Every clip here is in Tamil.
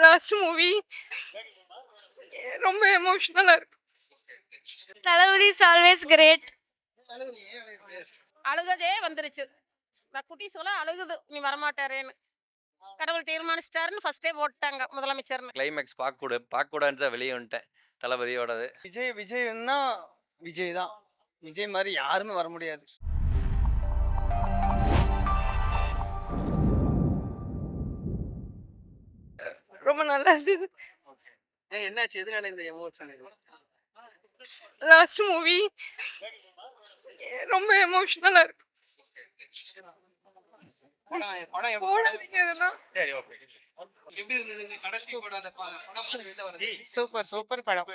லாஸ்ட் மூவி ரொம்ப எமோஷனலா இருக்கு. தளபதி இஸ் ஆல்வேஸ் கிரேட். அழுகதே வந்துருச்சு. நான் குட்டி சொல்ல அழுகுது நீ வரமாட்டாரேன்னு. கடவுள் தீர்மானிச்சிட்டாருன்னு ஃபர்ஸ்டே போட்டாங்க முதலமைச்சர்னு. கிளைமேக்ஸ் பார்க்கக்கூடாதுன்னு தான் வெளியே வந்துட்டேன் தளபதியோடது. விஜய்னா விஜய் தான். விஜய் மாதிரி யாருமே வர முடியாது. ரொம்ப நல்லா இருந்தது. என்னாச்சு? எதனால இந்த எமோஷன்? லாஸ்ட் மூவி ரொம்ப எமோஷனலா இருக்கு. போடாதீங்க இதெல்லாம். எப்படி இருந்தது கடைசி படம்? சூப்பர் படம்.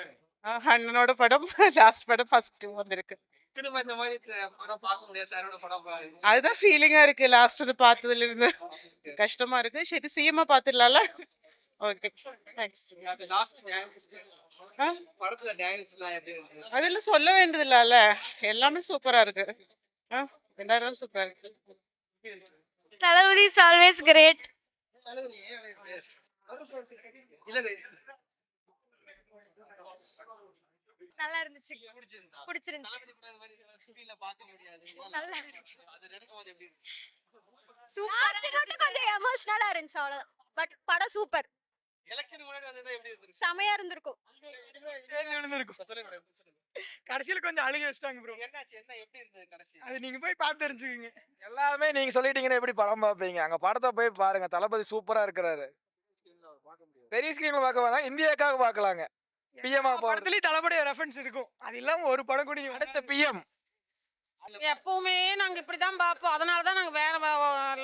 அண்ணனோட படம் லாஸ்ட் படம் ஃபர்ஸ்ட் வந்திருக்கு. திரும்ப இந்த மாதிரி படம் பார்க்க முடியாது. சாரோட படம் அதுதான் ஃபீலிங்கா இருக்கு. லாஸ்ட் இது பார்த்ததுல இருந்து கஷ்டமா இருக்கு. சரி சீக்கிரமா பார்த்துடலாம்ல. Okay thanks. அது லாஸ்ட் படத்துல டான்ஸ்லாம் எப்படி இருந்தது? அதெல்லாம் சொல்ல வேண்டியதில்ல. எல்லாமே சூப்பரா இருக்கு. எல்லாரும் சூப்பரா இருக்கு. தளபதி இஸ் ஆல்வேஸ் கிரேட். நல்லா இருந்துச்சு. பிடிச்சிருந்துச்சு. நல்லா சூப்பர். கொஞ்சம் எமோஷனலா இருந்துச்சு அவ்வளவுதான். பட் படம் சூப்பர். செமையா இருந்திருக்கும். கடைசியில கொஞ்சம் அழுகி வச்சிட்டாங்க ப்ரோ. என்னாச்சு? எப்படி இருந்தது கடைசி? அது நீங்க போய் பார்த்து தெரிஞ்சுக்கங்க. எல்லாமே நீங்க சொல்லிட்டீங்கன்னா எப்படி படம் பார்ப்பீங்க? அங்க படத்தை போய் பாருங்க. தளபதி சூப்பரா இருக்கிறாரு. பெரிய ஸ்கிரீன்ல பார்க்க வேணாம், இந்தியாக்காக பார்க்கலாங்க. பிஎம் படத்துலயும் தளபதி ரெஃபரன்ஸ் இருக்கும். அது இல்லாம ஒரு படம் கூட நீங்க அடுத்த பிஎம் எப்பவுமே நாங்க இப்படிதான் பார்ப்போம். அதனாலதான் நாங்க வேற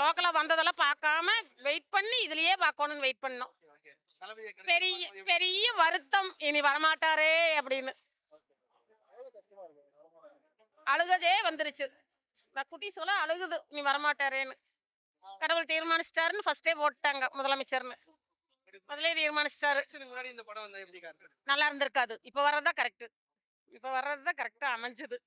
லோக்கலா வந்ததெல்லாம் பார்க்காம வெயிட் பண்ணி இதுலயே பார்க்கணும்னு வெயிட் பண்ணோம். பெரிய பெரிய வருத்தம் இனி வரமாட்டாரே அப்படின்னு. அழுகதே வந்துருச்சு. நான் குட்டி சொல்ல அழுகுது நீ வரமாட்டாரேன்னு. கடவுள் தீர்மானிச்சிட்டாருன்னு ஃபர்ஸ்டே போட்டாங்க முதலமைச்சர்னு. முதலே தீர்மானிச்சிட்டாரு. முன்னாடி இந்த படம் வந்தா எப்படி இருக்கு? நல்லா இருந்திருக்காது. இப்ப வர்றதுதான் கரெக்ட். இப்ப வர்றதுதான் கரெக்டா அமைஞ்சது.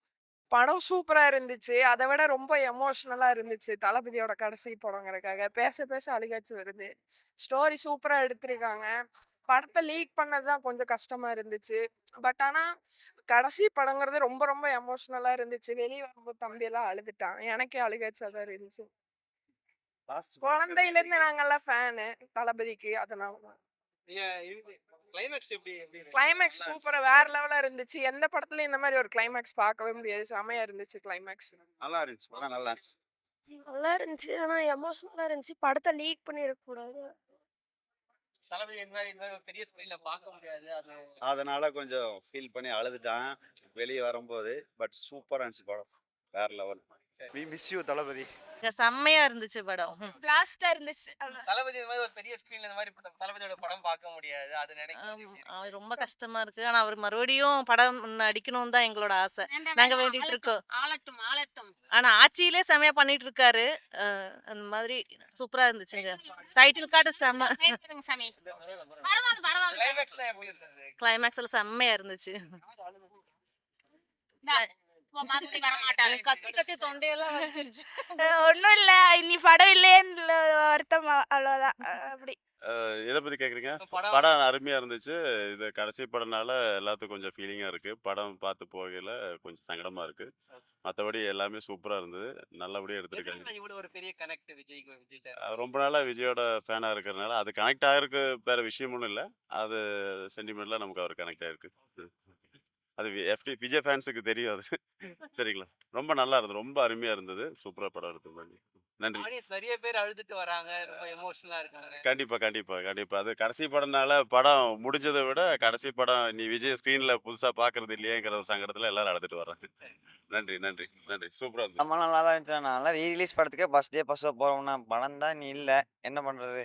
படம் சூப்பரா இருந்துச்சு. அதை விட ரொம்ப எமோஷனலா இருந்துச்சு. தளபதியோட கடைசி படங்கிறதுக்காக பேச பேச அழுகாச்சு வருது. ஸ்டோரி சூப்பரா எடுத்திருக்காங்க. படத்தை லீக் பண்ணதுதான் கொஞ்சம் கஷ்டமா இருந்துச்சு. பட் ஆனா கடைசி படங்கிறது ரொம்ப ரொம்ப எமோஷனலா இருந்துச்சு. வெளியே வரும்போது தம்பி எல்லாம் அழுதுட்டான். எனக்கே அழுகாச்சாதான் இருந்துச்சு. குழந்தையில இருந்து நாங்கெல்லாம் ஃபேனு தளபதிக்கு. அதனாலதான் கிளைமேக்ஸ் சூப்பரா வேற லெவலா இருந்துச்சு. எந்த படத்துலயும் இந்த மாதிரி ஒரு கிளைமேக்ஸ் பார்க்கவே முடியாது. செமையா இருந்துச்சு கிளைமேக்ஸ். நல்லா இருந்துச்சு. படம் நல்லா இருந்துச்சு. நல்லா இருந்துச்சு. ஆனா எமோஷனலா இருந்துச்சு. படத்தை லீக் பண்ணிருக்க கூடாது. தளபதி இந்த மாதிரி ஒரு பெரிய ஸ்கிரீன்ல பார்க்க முடியாது. அதனால கொஞ்சம் ஃபீல் பண்ணி அழுதுட்டான் வெளியே வரும்போது. பட் சூப்பரா இருந்துச்சு படம். வேற லெவல். வி மிஸ் யூ தளபதி. செம்மையா இருந்துச்சு படம். பிளாஸ்டா இருந்துச்சு. தளபதி இந்த மாதிரி ஒரு பெரிய ஸ்கிரீன்ல இந்த மாதிரி தளபதியோட படம் பார்க்க முடியாது. அது நினைக்கிறேன் ரொம்ப கஷ்டமா இருக்கு. ஆனா அவர் மறுபடியும் படம் அடிக்கணும்னு தான் எங்களோட ஆசை. நாங்க வேண்டிட்டு இருக்கோம். ஆளட்டும். ஆனா ஆட்சியிலே செமையா பண்ணிட்டு இருக்காரு. அந்த மாதிரி சூப்பரா இருந்துச்சுங்க. டைட்டில் கார்டு செம்ம. கிளைமேக்ஸ்லாம் எப்படி இருந்தது? கிளைமேக்ஸ்ல செம்மையா இருந்துச்சு. கத்தி கத்தி தொண்டையெல்லாம் வச்சிருச்சு. ஒன்றும் இல்லை, இனி படம் இல்லையேன்னு வருத்தம், அவ்வளோதான். அப்படி எதை பற்றி கேட்குறீங்க? படம் அருமையாக இருந்துச்சு. இது கடைசி படம்னால எல்லாத்துக்கும் கொஞ்சம் ஃபீலிங்காக இருக்குது. படம் பார்த்து போகையில் கொஞ்சம் சங்கடமாக இருக்குது. மற்றபடி எல்லாமே சூப்பராக இருந்தது. நல்லபடியாக எடுத்துருக்காங்க. இவ்வளவு ஒரு பெரிய கனெக்ட் விஜய் சார். ரொம்ப நாளாக விஜயோட ஃபேனாக இருக்கிறதுனால அது கனெக்ட் ஆகிருக்கு. வேறு விஷயம் ஒன்றும் இல்லை. அது சென்டிமெண்ட்லாம் நமக்கு அவர் கனெக்ட் ஆகிருக்கு. அது விஜய் ஃபேன்ஸுக்கு தெரியும் அது. சரிங்களா? ரொம்ப நல்லா இருந்தது. ரொம்ப அருமையாக இருந்தது. சூப்பராக படம் எடுத்து. நன்றி. நிறைய பேர் அழுதுட்டு வராங்க. ரொம்ப எமோஷனலா இருக்காங்க. கண்டிப்பாக அது கடைசி படம்னால படம் முடிஞ்சதை விட கடைசி படம் நீ விஜய் ஸ்க்ரீனில் புதுசாக பார்க்கறது இல்லையேங்கிற ஒரு சங்கடத்தில் எல்லாரும் அழுதுட்டு வர்றாங்க. நன்றி. சூப்பராக இருந்தது. நம்ம நல்லா தான் இருந்துச்சு. நல்லா ரீரிலீஸ் படத்துக்கே ஃபர்ஸ்ட் டே ஃபர்ஸ்ட் ஷோ போகிறோம்னா படம் தான் நீ இல்லை, என்ன பண்ணுறது?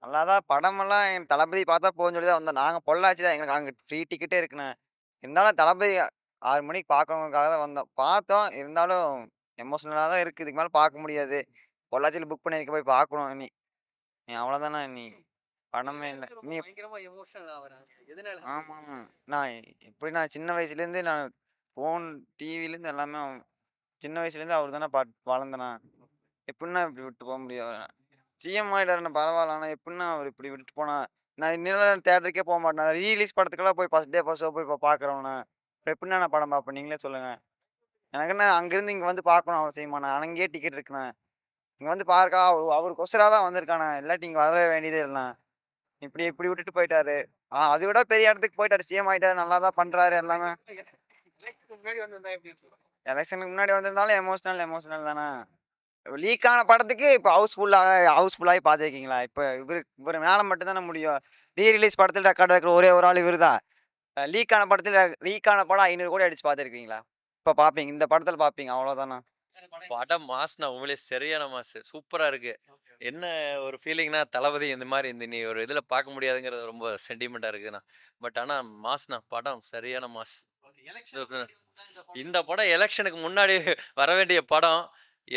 நல்லா தான் படமெல்லாம் எங்கள் தளபதி பார்த்தா போகணும்னு சொல்லி தான் வந்தோம். நாங்கள் பொள்ளாச்சி தான், எங்களுக்கு அங்கே ஃப்ரீ டிக்கெட்டே இருக்குண்ணே. இருந்தாலும் தளபதி 6 மணிக்கு பார்க்கணுங்கிறதுக்காக தான் வந்தோம். பார்த்தோம். இருந்தாலும் எமோஷனலாக தான் இருக்குது. இதுக்கு மேலே பார்க்க முடியாது. பொள்ளாச்சியில் புக் பண்ணியிருக்க போய் பார்க்கணும். நீ அவ்வளோதானே. நீ படமே இல்லை. நீ பயங்கரமா எமோஷனல் ஆவறாங்க. எதனால? ஆமாம். நான் சின்ன வயசுலேருந்து நான் ஃபோன் டிவிலேருந்து எல்லாமே சின்ன வயசுலேருந்து அவர் தானே வளர்ந்தேனா. எப்படின்னா இப்படி விட்டு போக முடியும்? சிஎம் ஆகிட்டாருண்ணா பரவாயில்ல. ஆனால் எப்படின்னா அவர் இப்படி விட்டுட்டு போனா நான் இன்னும் தேட்டருக்கே போக மாட்டேன். ரீலீஸ் படத்துக்கெல்லாம் போய் ஃபர்ஸ்ட் டே ஃபர்ஸ்ட் ஷோ போய் இப்போ பார்க்குறவண்ணா இப்போ எப்படின்னா நான் படம் பார்ப்பேன் நீங்களே சொல்லுங்கள். எனக்கு என்ன அங்கேருந்து இங்கே வந்து பார்க்கணும் அவசியமா? நான் அங்கேயே டிக்கெட் இருக்குண்ணா. இங்கே வந்து பார்க்க அவருக்கொசராக தான் வந்திருக்காண்ணா. இல்லாட்டி இங்கே வரவே வேண்டியதே இல்லைண்ணா. இப்படி இப்படி விட்டுட்டு போயிட்டாரு. அதை விட பெரிய இடத்துக்கு போயிட்டாரு. சிஎம் ஆகிட்டாரு. நல்லா தான் பண்ணுறாரு எல்லாமே. முன்னாடி வந்திருந்தா எப்படி இருக்கும்? எலெக்ஷனுக்கு முன்னாடி வந்திருந்தாலும் எமோஷனல் தானே. லீக்கான படத்துக்கு இப்போ ஹவுஸ்ஃபுல்லாகி பார்த்துருக்கீங்களா? இப்போ இவர் மேலே மட்டும்தானே முடியும். ரீரிலீஸ் படத்தில் ரெக்கார்ட் வைக்கிற ஒரே ஒரு ஆள் இவர் தான். லீக்கான படம் 500 கோடி அடிச்சு பார்த்துருக்கீங்களா? இப்போ பார்ப்பீங்க, இந்த படத்தில் பார்ப்பீங்க, அவ்வளோதாண்ணா. படம் மாஸ்னா உண்மையிலே சரியான மாஸ் சூப்பரா இருக்கு. என்ன ஒரு ஃபீலிங்னா தளபதி இந்த மாதிரி நீ ஒரு இதுல பார்க்க முடியாதுங்கிறது ரொம்ப சென்டிமெண்டா இருக்குண்ணா. பட் ஆனா மாஸ்னா படம் சரியான மாஸ். இந்த படம் எலெக்ஷனுக்கு முன்னாடி வர வேண்டிய படம்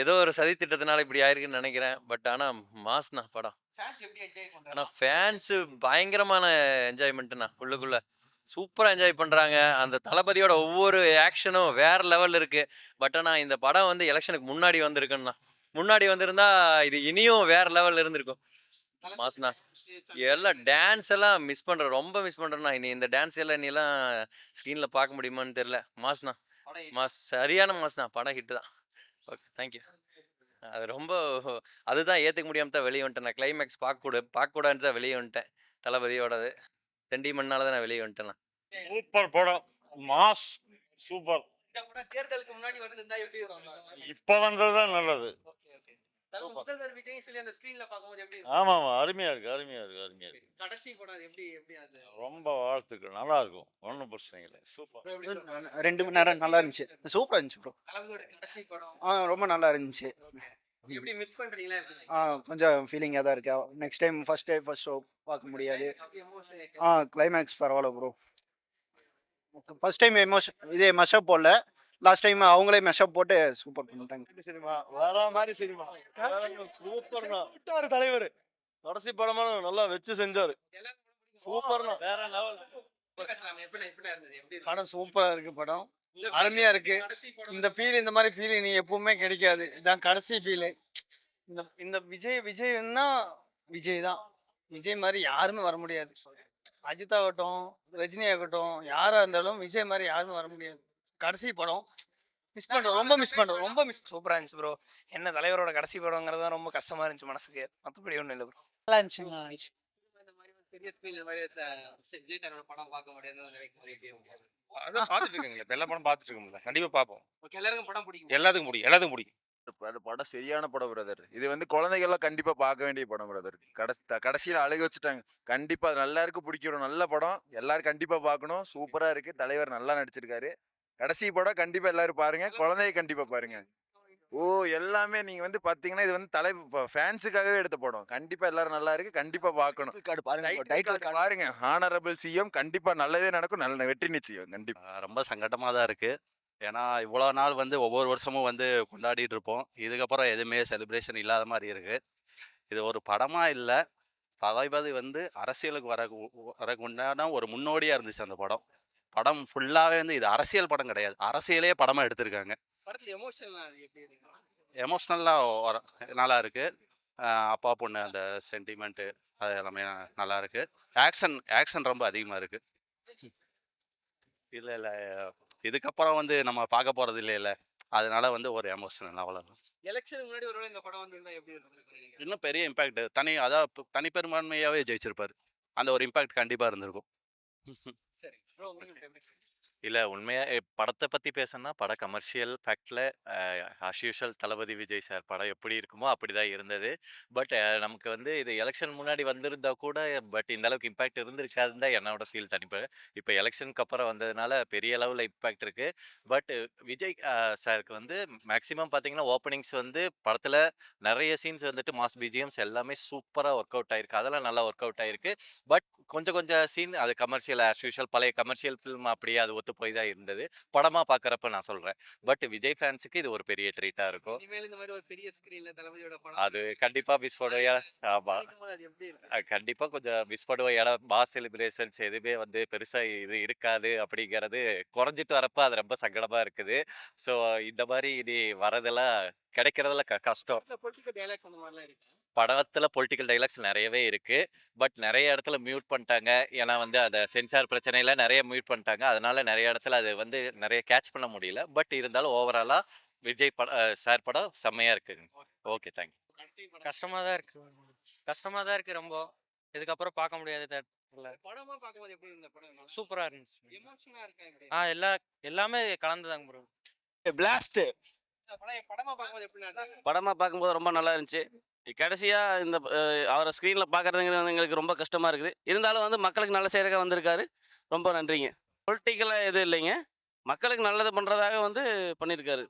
ஏதோ ஒரு சதி திட்டத்தினால இப்படி ஆயிருக்குன்னு நினைக்கிறேன். பட் ஆனா மாஸ்னா படம். ஃபேன்ஸ் எப்படி என்ஜாய் பண்றாங்க? ஆனா ஃபேன்ஸ் பயங்கரமான என்ஜாய்மெண்ட்டுண்ணா. உள்ளுக்குள்ள சூப்பரா என்ஜாய் பண்றாங்க. அந்த தளபதியோட ஒவ்வொரு ஆக்ஷனும் வேற லெவல்ல இருக்கு. பட் ஆனா இந்த படம் வந்து எலெக்ஷனுக்கு முன்னாடி வந்திருக்குண்ணா. முன்னாடி வந்திருந்தா இது இனியும் வேற லெவல்ல இருந்திருக்கும். மாஸ்னா எல்லாம் டான்ஸ் எல்லாம் ரொம்ப மிஸ் பண்றேண்ணா. இனி இந்த டான்ஸ் எல்லாம் இனியெல்லாம் ஸ்க்ரீன்ல பார்க்க முடியுமான்னு தெரியல. மாஸ்னா மாஸ் சரியான மாஸ்னா. படம் ஹிட் தான். Okay thank you. அது ரொம்ப அதுதான் ஏற்றுக்க முடியாம தான் வெளியே வந்துட்டேன். நான் கிளைமேக்ஸ் பார்க்கக்கூடாதுன்னு தான் வெளியே வந்துட்டேன். தளபதியோடது சென்டிமெண்ட்னால தான் நான் வெளியே வந்துட்டேன். சூப்பர் படம். Mass super. இந்த படம் தேர்தலுக்கு முன்னாடி வந்திருந்தா எப்படி இருக்கும்? இப்போ வந்ததுதான் நல்லது. முதல்வர் விஜய் சொல்லி அந்த ஸ்கிரீன்ல பார்க்கும்போது எப்படி இருக்கும்? ஆமா ஆமா அருமையா இருக்கு. கடைசி படம் அது எப்படி அது? ரொம்ப வாழ்த்துக்கள். நல்லா இருக்கும். ஒன்றும் பிரச்சனை இல்லை. சூப்பர். 2 மணி நேரம் நல்லா இருந்துச்சு. சூப்பரா இருந்துச்சு ப்ரோ. தளபதியோட கடைசி படம் ரொம்ப நல்லா இருந்துச்சு. எப்படி மிஸ் பண்றீங்களா? எப்படி கொஞ்சம் ஃபீலிங்காக தான் இருக்கு. நெக்ஸ்ட் டைம் ஃபர்ஸ்ட் ஷோ பார்க்க முடியாது. எமோஷன் கிளைமேக்ஸ் பரவாயில்ல ப்ரோ. ஃபர்ஸ்ட் டைம் இதே மெஷப் போடல. லாஸ்ட் டைம் அவங்களே மெஷப் போட்டு சூப்பர் பண்ணிட்டாங்க. சினிமா வேற மாதிரி சினிமா சூப்பர்ண்ணா. தலைவர் கடைசி படமா நல்லா வச்சு செஞ்சாரு. சூப்பர்ண்ணா. வேற லெவல். எப்படி இருந்தது? எப்படி படம் சூப்பரா இருக்கு. படம் அருமையா இருக்கு. இந்த ஃபீல் இந்த மாதிரி ஃபீல் நீ எப்பவுமே கிடைக்காது. இதான் கடைசி ஃபீல். இந்த விஜய்னா விஜய் தான். விஜய் மாதிரி யாருமே வர முடியாது. அஜித் ஆகட்டும், ரஜினி ஆகட்டும், யாரா இருந்தாலும் விஜய் மாதிரி யாருமே வர முடியாது. கடைசி படம் மிஸ் பண்றோம். ரொம்ப மிஸ். சூப்பரா இருந்துச்சு ப்ரோ. என்ன தலைவரோட கடைசி படங்கிறது தான் ரொம்ப கஷ்டமா இருந்துச்சு மனசுக்கு. மற்றபடி ஒன்றும் இல்லை ப்ரோ. நல்லா இருந்துச்சுங்க. இந்த மாதிரி ஒரு பெரிய ஸ்கிரீன் இந்த மாதிரி விஜய் சாரோட படம் பார்க்க முடியாதுன்னு நினைக்கும் போது எப்படி இருக்கும்? அதான் பார்த்துட்டு இருக்கீங்களா? இப்போ எல்லா படம் பார்த்துட்டு இருக்கோம்ல. கண்டிப்பாக பார்ப்போம். ஓகே, எல்லாருக்கும் படம் பிடிக்கும். எல்லாத்துக்கும் பிடிக்கும். படம் சரியான படம் பிரதர். இது வந்து குழந்தைகள்லாம் கண்டிப்பா பார்க்க வேண்டிய படம் பிரதர். கடைசியில அழகு வச்சுட்டாங்க. கண்டிப்பா அது எல்லாருக்கும் பிடிக்கிற நல்ல படம். எல்லாரும் கண்டிப்பா பார்க்கணும். சூப்பரா இருக்கு. தலைவர் நல்லா நடிச்சிருக்காரு. கடைசி படம் கண்டிப்பா எல்லாரும் பாருங்க. குழந்தைய கண்டிப்பா பாருங்க. எல்லாமே நீங்க வந்து பாத்தீங்கன்னா இது வந்து ஃபேன்ஸுக்காகவே எடுத்த படம். கண்டிப்பா எல்லாரும் நல்லா இருக்கு. கண்டிப்பா பார்க்கணும். பாருங்க. Honourable CM. கண்டிப்பா நல்லதே நடக்கும். நல்ல வெற்றி நிச்சயம். கண்டிப்பா. ரொம்ப சங்கடமாக தான் இருக்குது. ஏன்னா இவ்வளோ நாள் வந்து ஒவ்வொரு வருஷமும் வந்து கொண்டாடிட்டு இருப்போம். இதுக்கப்புறம் எதுவுமே செலிப்ரேஷன் இல்லாத மாதிரி இருக்குது. இது ஒரு படமாக இல்லை, தளபதி வந்து அரசியலுக்கு வரக்கு உண்டான ஒரு முன்னோடியாக இருந்துச்சு அந்த படம். படம் ஃபுல்லாகவே வந்து இது அரசியல் படம் கிடையாது, அரசியலே படமாக எடுத்திருக்காங்க. படத்துல எமோஷன் எப்படி இருக்கு? எமோஷ்னலாக நல்லா இருக்குது. அப்பா பொண்ணு அந்த சென்டிமெண்ட்டு அது எல்லாமே நல்லா இருக்குது. ஆக்ஷன் ரொம்ப அதிகமாக இருக்குது. இல்லை இதுக்கப்புறம் வந்து நம்ம பார்க்க போகிறது இல்லைல்ல, அதனால வந்து ஒரு எமோஷனல் அவ்வளோதான். எலெக்ஷனுக்கு முன்னாடி ஒருவேளை இந்த படம் வந்திருந்தா எப்படி இருக்கும்? இன்னும் பெரிய இம்பேக்ட் தனிப்பெரும்பான்மையாகவே ஜெயிச்சிருப்பாரு. அந்த ஒரு இம்பேக்ட் கண்டிப்பாக இருந்திருக்கும். சரி ப்ரோ, உங்களுக்கு எப்படி? இல்லை உண்மையாக படத்தை பற்றி பேசணும்னா படம் கமர்ஷியல் ஃபேக்டில் ஆஸ் யூஷுவல் தளபதி விஜய் சார் படம் எப்படி இருக்குமோ அப்படி தான் இருந்தது. பட் நமக்கு வந்து இது எலெக்ஷன் முன்னாடி வந்திருந்தா கூட பட் இந்த அளவுக்கு இம்பேக்ட் இருந்திருக்காதுன்னு தான் என்னோட ஃபீல் தனிப்பு. இப்போ எலெக்ஷனுக்கு அப்புறம் வந்ததுனால பெரிய அளவில் இம்பேக்ட் இருக்குது. பட் விஜய் சாருக்கு வந்து மேக்ஸிமம் பார்த்தீங்கன்னா ஓப்பனிங்ஸ் வந்து படத்தில் நிறைய சீன்ஸ் வந்துட்டு மாஸ் பிஜிஎம்ஸ் எல்லாமே சூப்பராக ஒர்க் அவுட் ஆயிருக்கு. அதெல்லாம் நல்லா ஒர்க் அவுட் ஆயிருக்கு. பட் கொஞ்சம் சீன் அது கமர்ஷியல் ஆஸ் யூஷுவல் பழைய கமர்ஷியல் ஃபில்ம் அப்படியே அது ஒத்து போய் தான் இருந்தது. படமாக பார்க்குறப்ப நான் சொல்கிறேன். பட் விஜய் ஃபேன்ஸுக்கு இது ஒரு பெரிய ட்ரீட்டாக இருக்கும். இனிமேல் இந்த மாதிரி ஒரு பெரிய ஸ்கிரீன்ல தளபதியோட படம் அது கண்டிப்பாக மிஸ் பண்ணுவோம். ஆமாம், பார்க்கும்போது அது எப்படி இருக்கு? கண்டிப்பாக கொஞ்சம் மிஸ் பண்ணுவோம். ஏன்னா பாஸ் செலிப்ரேஷன்ஸ் எதுவுமே வந்து பெருசாக இது இருக்காது அப்படிங்கிறது குறைஞ்சிட்டு வரப்போ அது ரொம்ப சங்கடமாக இருக்குது. ஸோ இந்த மாதிரி இனி வரதெல்லாம் கிடைக்கிறதுல கஷ்டம். பொலிட்டிக்கல் டயலாக்ஸ் அந்த மாதிரிலாம் இருக்கு. படத்துல பொலிட்டிக்கல் டைலாக்ஸ் நிறையவே இருக்கு. பட் நிறைய இடத்துல மியூட் பண்ணிட்டாங்க. ஏன்னா வந்து அத சென்சார் பிரச்சனையில நிறைய மியூட் பண்ணிட்டாங்க. அதனால நிறைய இடத்துல அது வந்து நிறைய கேட்ச் பண்ண முடியல. பட் இருந்தாலும் ஓவராலா விஜய் சார் படம் செம்மையா இருக்குங்க. Okay, thank you. கஷ்டமா தான் இருக்கு. கஷ்டமா தான் இருக்கு ரொம்ப. இதுக்கப்புறம் பார்க்க முடியாது தேட்டர்ல. படமா பார்க்கும்போது எப்படி இருந்த படம்? சூப்பரா இருந்துச்சு. எமோஷனலா இருக்கா எப்படி? எல்லாமே கலந்துதாங்க ப்ரோ. பிளாஸ்ட் படமா பார்க்கும்போது எப்படி இருந்துச்சு? படமாக பார்க்கும்போது ரொம்ப நல்லா இருந்துச்சு. கடைசியாக இந்த அவரை ஸ்க்ரீனில் பார்க்குறதுங்கிறது எங்களுக்கு ரொம்ப கஷ்டமாக இருக்குது. இருந்தாலும் வந்து மக்களுக்கு நல்ல செய்கிறக்க வந்திருக்காரு. ரொம்ப நன்றிங்க. பொலிட்டிக்கலாக எதுவும் இல்லைங்க. மக்களுக்கு நல்லது பண்ணுறதாக வந்து பண்ணியிருக்காரு.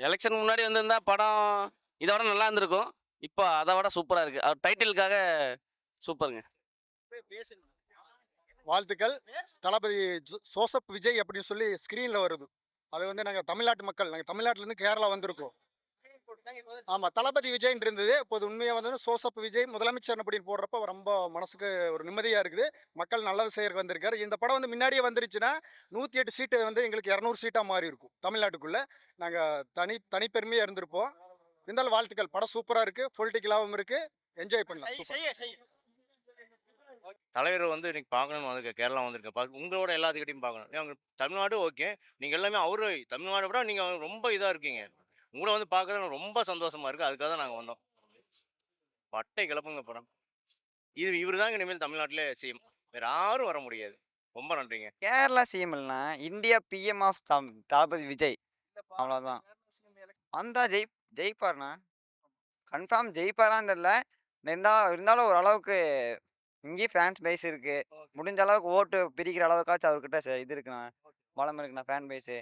எலெக்ஷன் முன்னாடி வந்திருந்தா படம் இதை விட நல்லா இருந்திருக்கும். இப்போ அதை விட சூப்பராக இருக்குது. அவர் டைட்டிலுக்காக சூப்பருங்க. வாழ்த்துக்கள். தளபதி ஜோசப் விஜய் அப்படின்னு சொல்லி ஸ்க்ரீனில் வருது. அது வந்து நாங்கள் தமிழ்நாட்டு மக்கள், நாங்கள் தமிழ்நாட்டிலேருந்து கேரளா வந்திருக்கோம். ஆமாம், தளபதி விஜய்ன்னு இருந்தது. இப்போது உண்மையாக வந்து ஜோசப் விஜய் முதலமைச்சர் அப்படின்னு போடுறப்ப ரொம்ப மனசுக்கு ஒரு நிம்மதியாக இருக்குது. மக்கள் நல்லது செய்யறதுக்கு வந்திருக்காரு. இந்த படம் வந்து முன்னாடியே வந்துருச்சுன்னா 108 சீட்டு வந்து எங்களுக்கு 200 சீட்டாக மாறி இருக்கும் தமிழ்நாட்டுக்குள்ளே. நாங்கள் தனிப்பெருமையாக இருந்திருப்போம். இருந்தாலும் வாழ்த்துக்கள். படம் சூப்பராக இருக்குது, பொலிட்டிக்கலாகவும் இருக்குது, என்ஜாய் பண்ணலாம். சூப்பர். தலைவர் வந்து இன்னைக்கு பார்க்கணும்னு வந்திருக்கேன். கேரளா வந்திருக்கேன். உங்களோட எல்லாத்துக்கிட்டையும் பார்க்கணும். அவங்க தமிழ்நாடு ஓகே, நீங்கள் எல்லாமே அவரு தமிழ்நாடை விட நீங்கள் ரொம்ப இதாக இருக்கீங்க. உங்களை வந்து பார்க்கறது எனக்கு ரொம்ப சந்தோஷமா இருக்குது. அதுக்காக தான் நாங்கள் வந்தோம். பட்டை கிளப்புங்க படம். இவர் தாங்க இனிமேல் தமிழ்நாட்டிலே சிஎம். வேற யாரும் வர முடியாது. ரொம்ப நன்றிங்க. கேரளா சிஎம் இல்லைனா இந்தியா பிஎம் ஆஃப் தளபதி விஜய். அவ்வளோதான். வந்தா ஜெயிப்பார்ண்ணா. கன்ஃபார்ம் ஜெயிப்பாரான்னு தெரியல. இருந்தாலும் ஓரளவுக்கு இங்கேயும் ஃபேன்ஸ் பேஸ் இருக்கு. முடிஞ்ச அளவுக்கு ஓட்டு பிரிக்கிற அளவுக்காச்சும் அவர்கிட்ட இது இருக்குண்ணா, பலம் இருக்குண்ணா, ஃபேன் பேஸு.